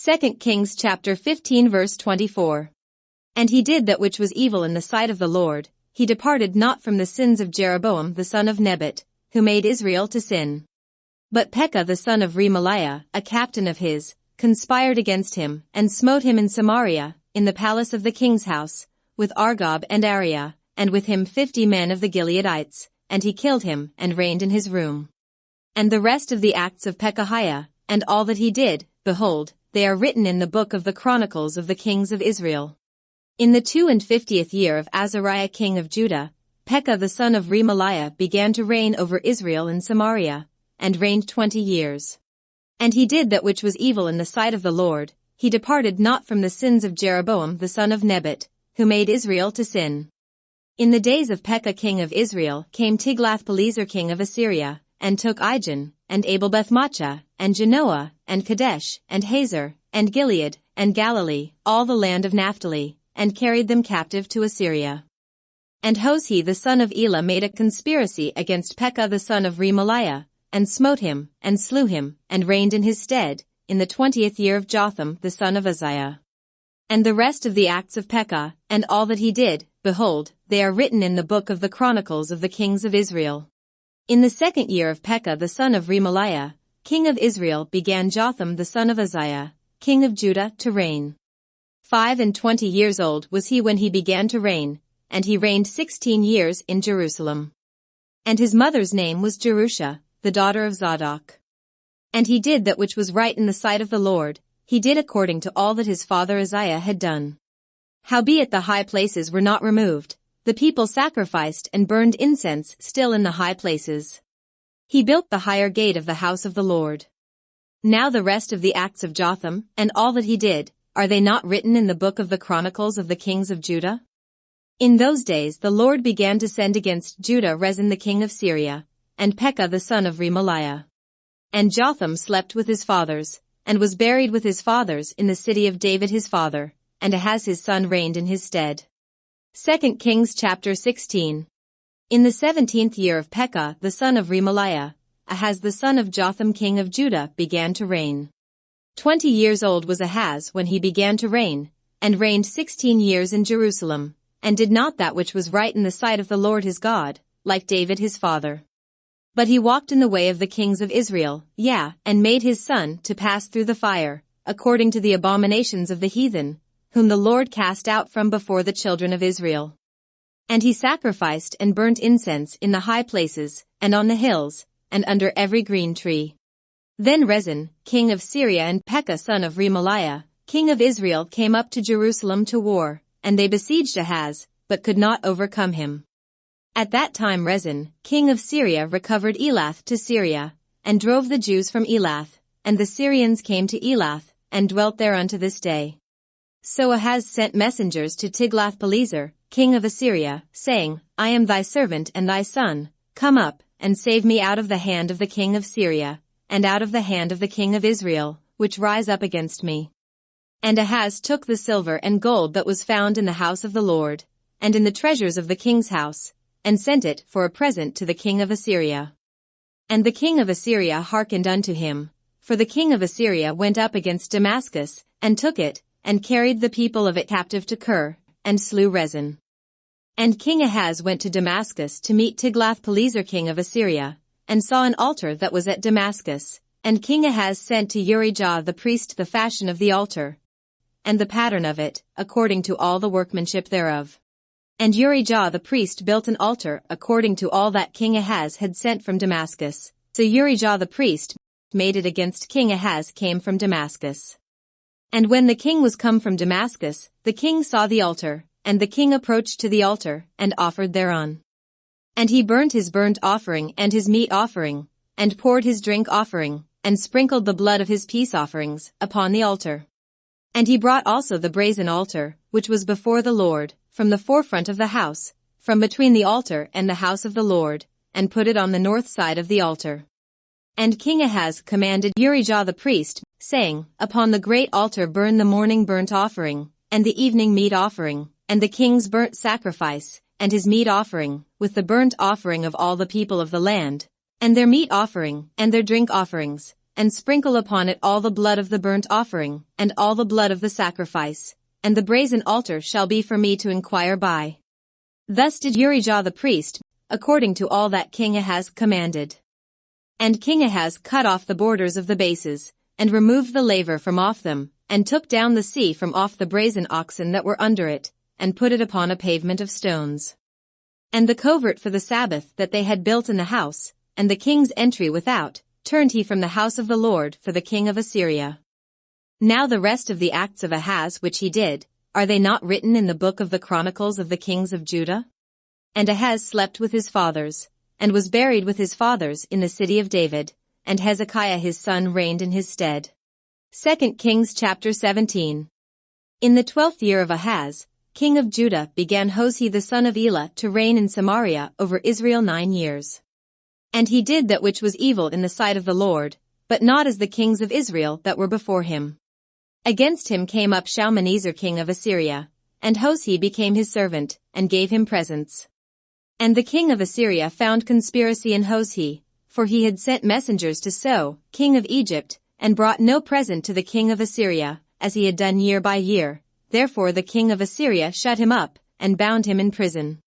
2 Kings chapter 15 verse 24. And he did that which was evil in the sight of the Lord, he departed not from the sins of Jeroboam the son of Nebat, who made Israel to sin. But Pekah the son of Remaliah, a captain of his, conspired against him, and smote him in Samaria, in the palace of the king's house, with Argob and Ariah, and with him 50 men of the Gileadites, and he killed him, and reigned in his room. And the rest of the acts of Pekahiah, and all that he did, behold, they are written in the book of the Chronicles of the Kings of Israel. In the 52nd year of Azariah king of Judah, Pekah the son of Remaliah began to reign over Israel in Samaria, and reigned 20 years. And he did that which was evil in the sight of the Lord, he departed not from the sins of Jeroboam the son of Nebat, who made Israel to sin. In the days of Pekah king of Israel came Tiglath-Pileser king of Assyria, and took Ijon, and Abel-Beth-maachah, and Genoa, and Kadesh, and Hazor, and Gilead, and Galilee, all the land of Naphtali, and carried them captive to Assyria. And Hoshea the son of Elah made a conspiracy against Pekah the son of Remaliah, and smote him, and slew him, and reigned in his stead, in the 20th year of Jotham the son of Uzziah. And the rest of the acts of Pekah, and all that he did, behold, they are written in the book of the Chronicles of the Kings of Israel. In the 2nd year of Pekah the son of Remaliah, king of Israel, began Jotham the son of Uzziah, king of Judah, to reign. 25 years old was he when he began to reign, and he reigned 16 years in Jerusalem. And his mother's name was Jerusha, the daughter of Zadok. And he did that which was right in the sight of the Lord, he did according to all that his father Uzziah had done. Howbeit the high places were not removed, the people sacrificed and burned incense still in the high places. He built the higher gate of the house of the Lord. Now the rest of the acts of Jotham, and all that he did, are they not written in the book of the Chronicles of the Kings of Judah? In those days the Lord began to send against Judah Rezin the king of Syria, and Pekah the son of Remaliah. And Jotham slept with his fathers, and was buried with his fathers in the city of David his father, and Ahaz his son reigned in his stead. 2 Kings chapter 16. In the 17th year of Pekah the son of Remaliah, Ahaz the son of Jotham king of Judah began to reign. 20 years old was Ahaz when he began to reign, and reigned 16 years in Jerusalem, and did not that which was right in the sight of the Lord his God, like David his father. But he walked in the way of the kings of Israel, and made his son to pass through the fire, according to the abominations of the heathen, whom the Lord cast out from before the children of Israel. And he sacrificed and burnt incense in the high places, and on the hills, and under every green tree. Then Rezin, king of Syria, and Pekah son of Remaliah, king of Israel, came up to Jerusalem to war, and they besieged Ahaz, but could not overcome him. At that time Rezin, king of Syria, recovered Elath to Syria, and drove the Jews from Elath, and the Syrians came to Elath, and dwelt there unto this day. So Ahaz sent messengers to Tiglath-Pileser, king of Assyria, saying, I am thy servant and thy son, come up, and save me out of the hand of the king of Syria, and out of the hand of the king of Israel, which rise up against me. And Ahaz took the silver and gold that was found in the house of the Lord, and in the treasures of the king's house, and sent it for a present to the king of Assyria. And the king of Assyria hearkened unto him, for the king of Assyria went up against Damascus, and took it, and carried the people of it captive to Kir, and slew Rezin. And King Ahaz went to Damascus to meet Tiglath-Pileser king of Assyria, and saw an altar that was at Damascus, and King Ahaz sent to Urijah the priest the fashion of the altar, and the pattern of it, according to all the workmanship thereof. And Urijah the priest built an altar according to all that King Ahaz had sent from Damascus, so Urijah the priest made it against King Ahaz came from Damascus. And when the king was come from Damascus, the king saw the altar, and the king approached to the altar, and offered thereon. And he burnt his burnt offering and his meat offering, and poured his drink offering, and sprinkled the blood of his peace offerings, upon the altar. And he brought also the brazen altar, which was before the Lord, from the forefront of the house, from between the altar and the house of the Lord, and put it on the north side of the altar. And King Ahaz commanded Urijah the priest, saying, Upon the great altar burn the morning burnt offering, and the evening meat offering, and the king's burnt sacrifice, and his meat offering, with the burnt offering of all the people of the land, and their meat offering, and their drink offerings, and sprinkle upon it all the blood of the burnt offering, and all the blood of the sacrifice, and the brazen altar shall be for me to inquire by. Thus did Urijah the priest, according to all that King Ahaz commanded. And King Ahaz cut off the borders of the bases, and removed the laver from off them, and took down the sea from off the brazen oxen that were under it, and put it upon a pavement of stones. And the covert for the Sabbath that they had built in the house, and the king's entry without, turned he from the house of the Lord for the king of Assyria. Now the rest of the acts of Ahaz which he did, are they not written in the book of the Chronicles of the kings of Judah? And Ahaz slept with his fathers, and was buried with his fathers in the city of David, and Hezekiah his son reigned in his stead. 2 Kings chapter 17. In the 12th year of Ahaz, king of Judah, began Hoshea the son of Elah to reign in Samaria over Israel 9 years. And he did that which was evil in the sight of the Lord, but not as the kings of Israel that were before him. Against him came up Shalmaneser king of Assyria, and Hoshea became his servant, and gave him presents. And the king of Assyria found conspiracy in Hoshea, for he had sent messengers to So, king of Egypt, and brought no present to the king of Assyria, as he had done year by year. Therefore the king of Assyria shut him up, and bound him in prison.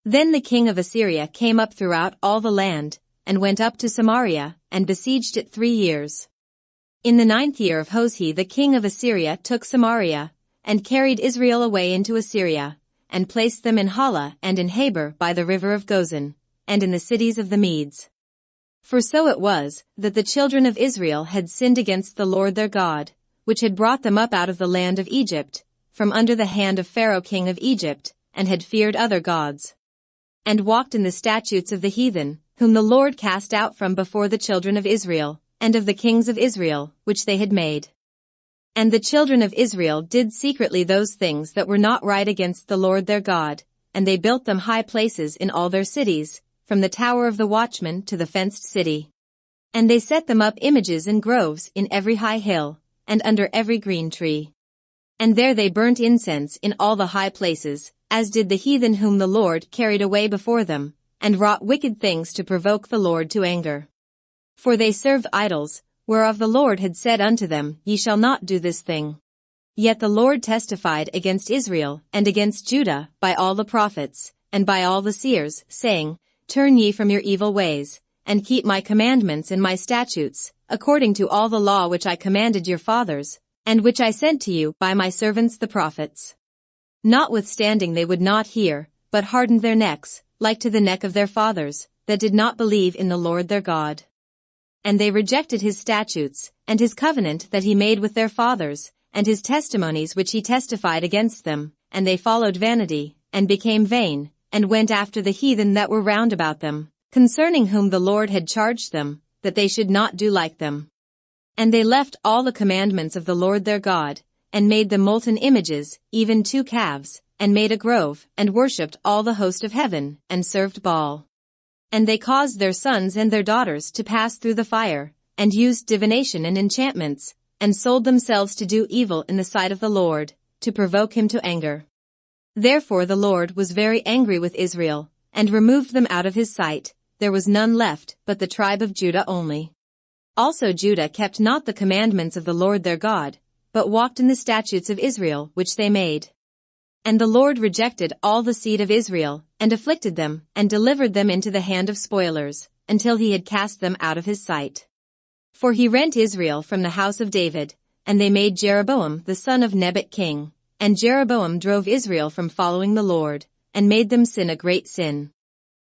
Then the king of Assyria came up throughout all the land, and went up to Samaria, and besieged it 3 years. In the 9th year of Hoshea the king of Assyria took Samaria, and carried Israel away into Assyria, and placed them in Hala and in Habor by the river of Gozan, and in the cities of the Medes. For so it was, that the children of Israel had sinned against the Lord their God, which had brought them up out of the land of Egypt, from under the hand of Pharaoh king of Egypt, and had feared other gods, and walked in the statutes of the heathen, whom the Lord cast out from before the children of Israel, and of the kings of Israel, which they had made. And the children of Israel did secretly those things that were not right against the Lord their God, and they built them high places in all their cities, from the tower of the watchman to the fenced city. And they set them up images in groves in every high hill, and under every green tree. And there they burnt incense in all the high places, as did the heathen whom the Lord carried away before them, and wrought wicked things to provoke the Lord to anger. For they served idols, whereof the Lord had said unto them, Ye shall not do this thing. Yet the Lord testified against Israel and against Judah by all the prophets, and by all the seers, saying, Turn ye from your evil ways, and keep my commandments and my statutes, according to all the law which I commanded your fathers, and which I sent to you by my servants the prophets. Notwithstanding they would not hear, but hardened their necks, like to the neck of their fathers, that did not believe in the Lord their God. And they rejected his statutes, and his covenant that he made with their fathers, and his testimonies which he testified against them, and they followed vanity, and became vain, and went after the heathen that were round about them, concerning whom the Lord had charged them, that they should not do like them. And they left all the commandments of the Lord their God, and made them molten images, even 2 calves, and made a grove, and worshipped all the host of heaven, and served Baal. And they caused their sons and their daughters to pass through the fire, and used divination and enchantments, and sold themselves to do evil in the sight of the Lord, to provoke him to anger. Therefore the Lord was very angry with Israel, and removed them out of his sight. There was none left but the tribe of Judah only. Also Judah kept not the commandments of the Lord their God, but walked in the statutes of Israel which they made. And the Lord rejected all the seed of Israel, and afflicted them, and delivered them into the hand of spoilers, until he had cast them out of his sight. For he rent Israel from the house of David, and they made Jeroboam the son of Nebat king, and Jeroboam drove Israel from following the Lord, and made them sin a great sin.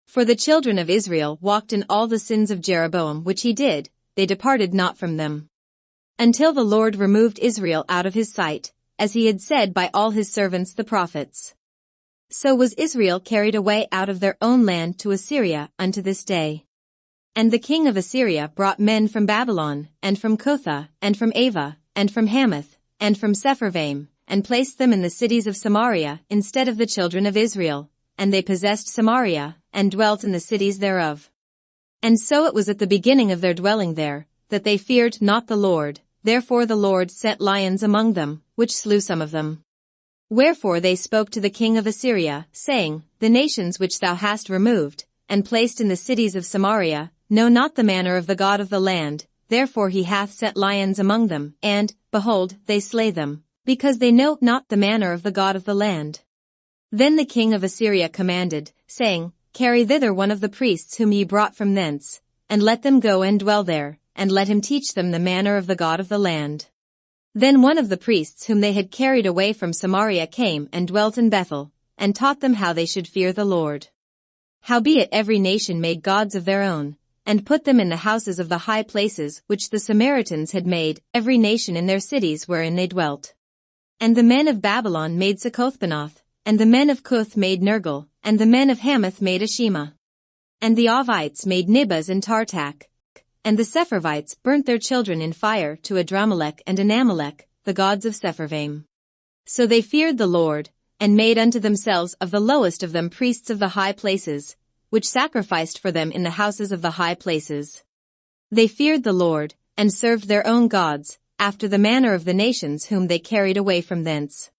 For the children of Israel walked in all the sins of Jeroboam which he did, they departed not from them. Until the Lord removed Israel out of his sight, as he had said by all his servants the prophets. So was Israel carried away out of their own land to Assyria unto this day. And the king of Assyria brought men from Babylon, and from Cutha, and from Ava, and from Hamath, and from Sepharvaim, and placed them in the cities of Samaria instead of the children of Israel, and they possessed Samaria, and dwelt in the cities thereof. And so it was at the beginning of their dwelling there, that they feared not the Lord, therefore the Lord sent lions among them, which slew some of them. Wherefore they spoke to the king of Assyria, saying, The nations which thou hast removed, and placed in the cities of Samaria, know not the manner of the God of the land, therefore he hath set lions among them, and, behold, they slay them, because they know not the manner of the God of the land. Then the king of Assyria commanded, saying, Carry thither one of the priests whom ye brought from thence, and let them go and dwell there, and let him teach them the manner of the God of the land. Then one of the priests whom they had carried away from Samaria came and dwelt in Bethel, and taught them how they should fear the Lord. Howbeit every nation made gods of their own, and put them in the houses of the high places which the Samaritans had made, every nation in their cities wherein they dwelt. And the men of Babylon made Succothbenoth, and the men of Cuth made Nergal, and the men of Hamath made Ashima. And the Avites made Nibaz and Tartak. And the Sepharvites burnt their children in fire to Adramelech and Anamelech, the gods of Sepharvaim. So they feared the Lord, and made unto themselves of the lowest of them priests of the high places, which sacrificed for them in the houses of the high places. They feared the Lord, and served their own gods, after the manner of the nations whom they carried away from thence.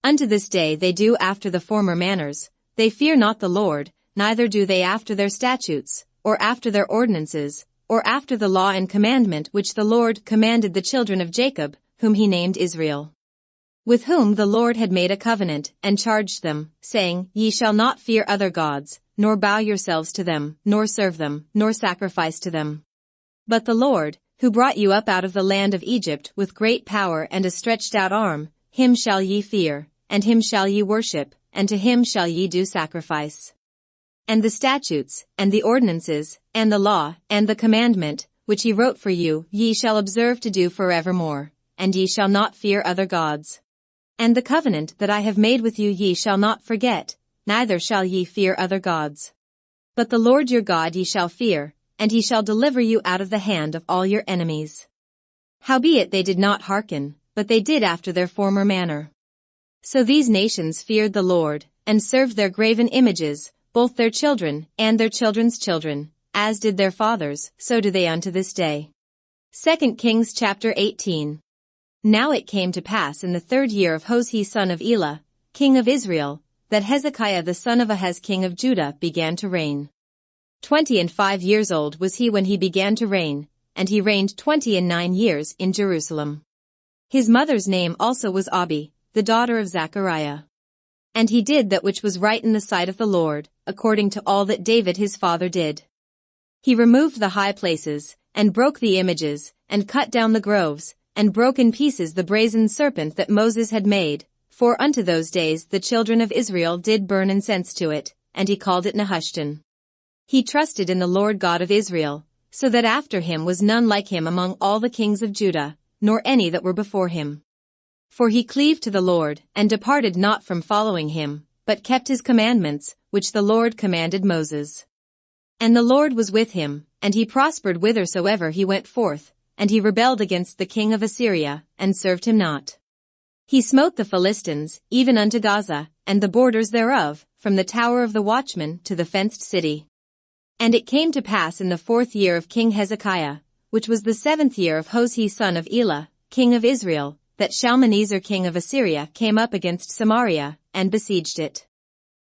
Unto this day they do after the former manners, they fear not the Lord, neither do they after their statutes, or after their ordinances, or after the law and commandment which the Lord commanded the children of Jacob, whom he named Israel. With whom the Lord had made a covenant, and charged them, saying, Ye shall not fear other gods, nor bow yourselves to them, nor serve them, nor sacrifice to them. But the Lord, who brought you up out of the land of Egypt with great power and a stretched out arm, him shall ye fear, and him shall ye worship, and to him shall ye do sacrifice. And the statutes, and the ordinances, and the law, and the commandment, which he wrote for you, ye shall observe to do forevermore, and ye shall not fear other gods. And the covenant that I have made with you ye shall not forget, neither shall ye fear other gods. But the Lord your God ye shall fear, and he shall deliver you out of the hand of all your enemies. Howbeit they did not hearken, but they did after their former manner. So these nations feared the Lord, and served their graven images, both their children, and their children's children, as did their fathers, so do they unto this day. 2 Kings chapter 18. Now it came to pass in the 3rd year of Hoshea son of Elah, king of Israel, that Hezekiah the son of Ahaz king of Judah began to reign. 25 years old was he when he began to reign, and he reigned 29 years in Jerusalem. His mother's name also was Abi, the daughter of Zechariah. And he did that which was right in the sight of the Lord, according to all that David his father did. He removed the high places, and broke the images, and cut down the groves, and broke in pieces the brazen serpent that Moses had made, for unto those days the children of Israel did burn incense to it, and he called it Nehushtan. He trusted in the Lord God of Israel, so that after him was none like him among all the kings of Judah, nor any that were before him. For he cleaved to the Lord, and departed not from following him, but kept his commandments, which the Lord commanded Moses. And the Lord was with him, and he prospered whithersoever he went forth, and he rebelled against the king of Assyria, and served him not. He smote the Philistines, even unto Gaza, and the borders thereof, from the tower of the watchman to the fenced city. And it came to pass in the 4th year of King Hezekiah, which was the 7th year of Hoshea son of Elah, king of Israel, that Shalmaneser king of Assyria came up against Samaria, and besieged it.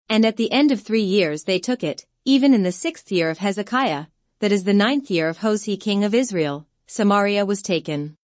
And at the end of 3 years they took it, even in the 6th year of Hezekiah, that is the 9th year of Hoshea king of Israel, Samaria was taken.